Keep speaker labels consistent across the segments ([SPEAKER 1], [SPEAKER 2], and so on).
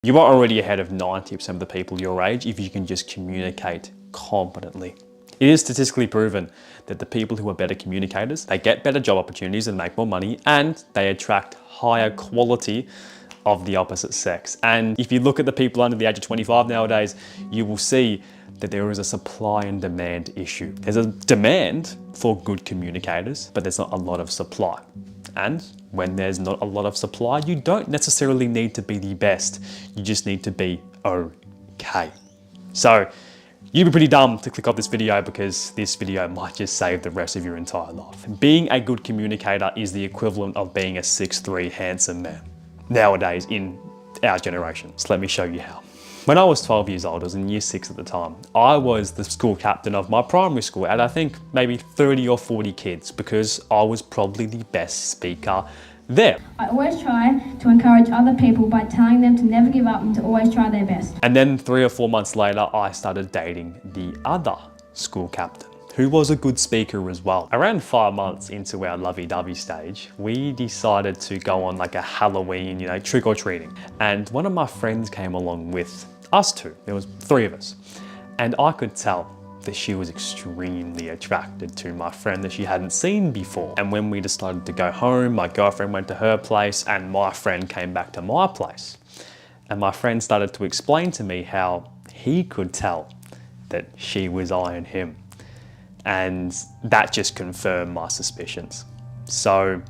[SPEAKER 1] You are already ahead of 90% of the people your age if you can just communicate competently. It is statistically proven that the people who are better communicators, they get better job opportunities and make more money, and they attract higher quality of the opposite sex. And if you look at the people under the age of 25 nowadays, you will see that there is a supply and demand issue. There's a demand for good communicators, but there's not a lot of supply. And when there's not a lot of supply, you don't necessarily need to be the best. You just need to be okay. So you'd be pretty dumb to click off this video because this video might just save the rest of your entire life. Being a good communicator is the equivalent of being a 6'3" handsome man nowadays in our generation. So let me show you how. When I was 12 years old, I was in year 6 at the time, I was the school captain of my primary school and I think maybe 30 or 40 kids because I was probably the best speaker there.
[SPEAKER 2] I always try to encourage other people by telling them to never give up and to always try their best.
[SPEAKER 1] And then 3 or 4 months later, I started dating the other school captain, who was a good speaker as well. Around 5 months into our lovey-dovey stage, we decided to go on like a Halloween, trick-or-treating. And one of my friends came along with us two. There was 3 of us. And I could tell that she was extremely attracted to my friend that she hadn't seen before. And when we decided to go home, my girlfriend went to her place and my friend came back to my place. And my friend started to explain to me how he could tell that she was eyeing him. And that just confirmed my suspicions. So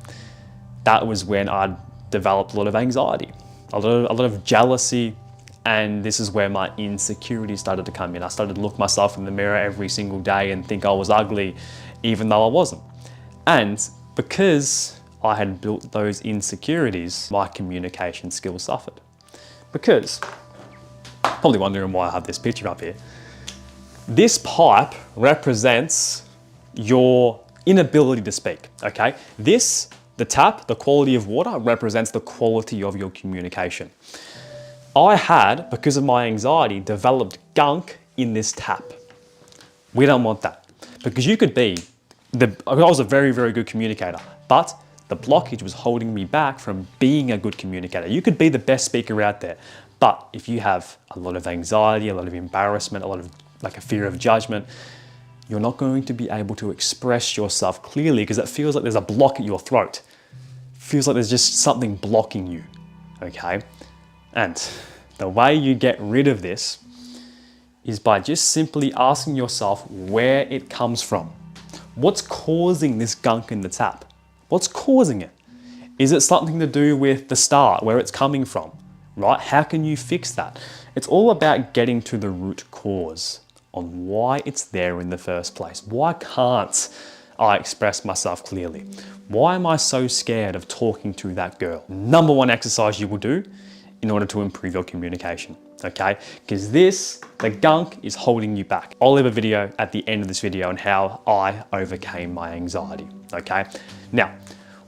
[SPEAKER 1] that was when I developed a lot of anxiety, a lot of jealousy, and this is where my insecurity started to come in. I started to look myself in the mirror every single day and think I was ugly, even though I wasn't. And because I had built those insecurities, my communication skills suffered. Because, probably wondering why I have this picture up here, this pipe represents your inability to speak, okay? This, the tap, the quality of water, represents the quality of your communication. I had, because of my anxiety, developed gunk in this tap. We don't want that. Because you could be, I was a very, very good communicator, but the blockage was holding me back from being a good communicator. You could be the best speaker out there, but if you have a lot of anxiety, a lot of embarrassment, a lot of like a fear of judgment, you're not going to be able to express yourself clearly because it feels like there's a block at your throat. It feels like there's just something blocking you, okay? And the way you get rid of this is by just simply asking yourself where it comes from. What's causing this gunk in the tap? What's causing it? Is it something to do with the start, where it's coming from, right? How can you fix that? It's all about getting to the root cause on why it's there in the first place. Why can't I express myself clearly? Why am I so scared of talking to that girl? Number 1 exercise you will do in order to improve your communication, okay? Because the gunk is holding you back. I'll leave a video at the end of this video on how I overcame my anxiety, okay? Now,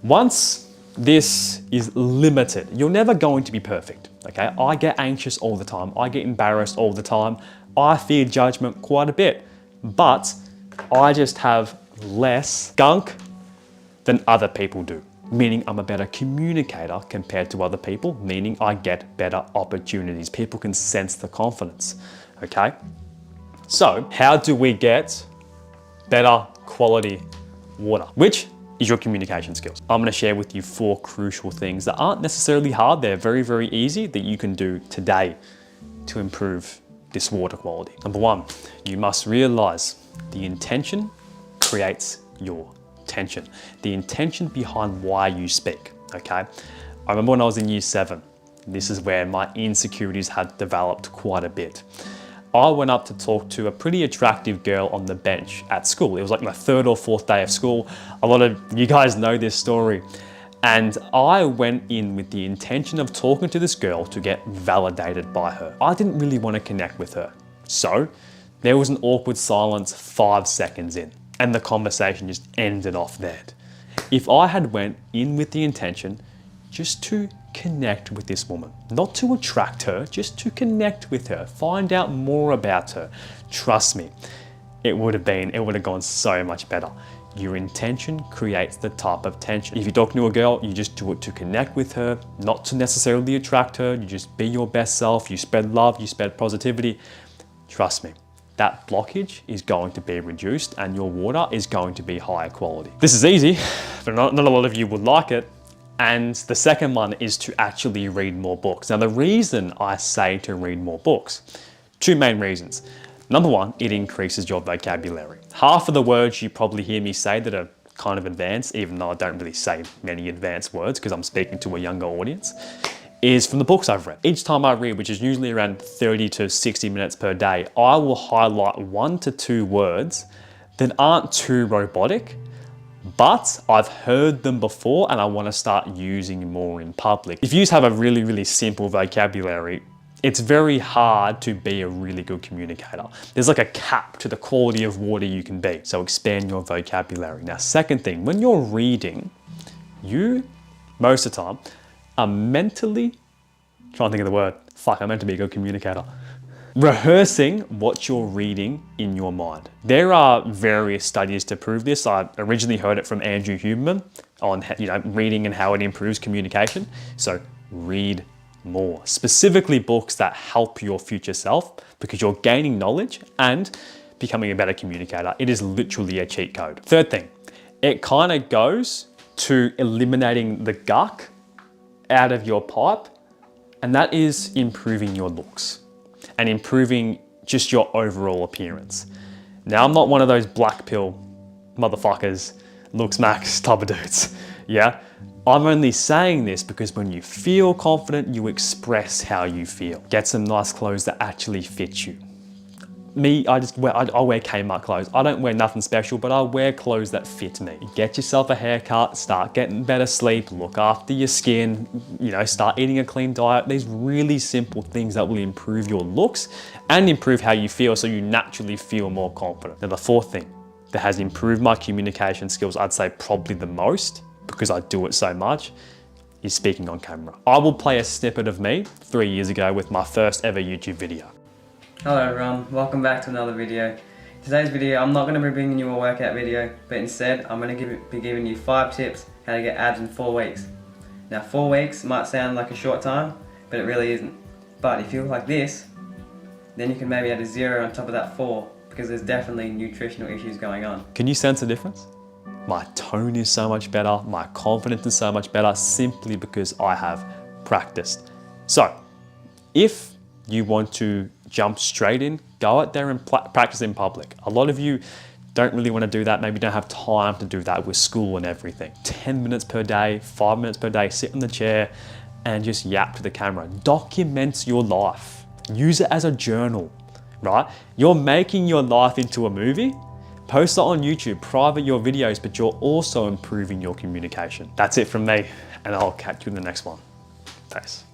[SPEAKER 1] once this is limited, you're never going to be perfect, okay? I get anxious all the time. I get embarrassed all the time. I fear judgment quite a bit, but I just have less gunk than other people do, meaning I'm a better communicator compared to other people, meaning I get better opportunities. People can sense the confidence, okay? So how do we get better quality water, which is your communication skills? I'm gonna share with you 4 crucial things that aren't necessarily hard. They're very, very easy that you can do today to improve this water quality. Number 1, you must realize the intention creates your tension. The intention behind why you speak, okay? I remember when I was in year 7, this is where my insecurities had developed quite a bit. I went up to talk to a pretty attractive girl on the bench at school. It was like my 3rd or 4th day of school. A lot of you guys know this story. And I went in with the intention of talking to this girl to get validated by her. I didn't really want to connect with her. So there was an awkward silence 5 seconds in, and the conversation just ended off there. If I had went in with the intention just to connect with this woman, not to attract her, just to connect with her, find out more about her, trust me, it would have gone so much better. Your intention creates the type of tension. If you're talking to a girl, you just do it to connect with her, not to necessarily attract her. You just be your best self. You spread love, you spread positivity. Trust me, that blockage is going to be reduced and your water is going to be higher quality. This is easy, but not a lot of you would like it. And the second one is to actually read more books. Now, the reason I say to read more books, two main reasons. Number one, it increases your vocabulary. Half of the words you probably hear me say that are kind of advanced, even though I don't really say many advanced words because I'm speaking to a younger audience, is from the books I've read. Each time I read, which is usually around 30 to 60 minutes per day, I will highlight 1 to 2 words that aren't too robotic, but I've heard them before and I want to start using more in public. If you have a really, really simple vocabulary, it's very hard to be a really good communicator. There's like a cap to the quality of water you can be. So expand your vocabulary. Now, second thing, when you're reading, you, most of the time, are mentally, trying to think of the word, I meant to be a good communicator. Rehearsing what you're reading in your mind. There are various studies to prove this. I originally heard it from Andrew Huberman on reading and how it improves communication. So read more, specifically books that help your future self because you're gaining knowledge and becoming a better communicator. It is literally a cheat code. Third thing, it kind of goes to eliminating the gunk out of your pipe, and that is improving your looks and improving just your overall appearance. Now, I'm not one of those black pill motherfuckers, looks max type of dudes, yeah? I'm only saying this because when you feel confident, you express how you feel. Get some nice clothes that actually fit you. Me, I wear Kmart clothes. I don't wear nothing special, but I wear clothes that fit me. Get yourself a haircut, start getting better sleep, look after your skin, start eating a clean diet. These really simple things that will improve your looks and improve how you feel so you naturally feel more confident. Now, the fourth thing that has improved my communication skills, I'd say probably the most, because I do it so much, is speaking on camera. I will play a snippet of me 3 years ago with my first ever YouTube video.
[SPEAKER 3] Hello everyone, welcome back to another video. Today's video, I'm not going to be bringing you a workout video, but instead I'm going to be giving you 5 tips how to get abs in 4 weeks. Now 4 weeks might sound like a short time, but it really isn't. But if you look like this, then you can maybe add a 0 on top of that 4, because there's definitely nutritional issues going on.
[SPEAKER 1] Can you sense the difference? My tone is so much better, my confidence is so much better, simply because I have practiced. So, if you want to jump straight in, go out there and practice in public. A lot of you don't really want to do that, maybe don't have time to do that with school and everything. 10 minutes per day, 5 minutes per day, sit in the chair and just yap to the camera. Document your life. Use it as a journal, right? You're making your life into a movie. Post it on YouTube, private your videos, but you're also improving your communication. That's it from me, and I'll catch you in the next one. Thanks.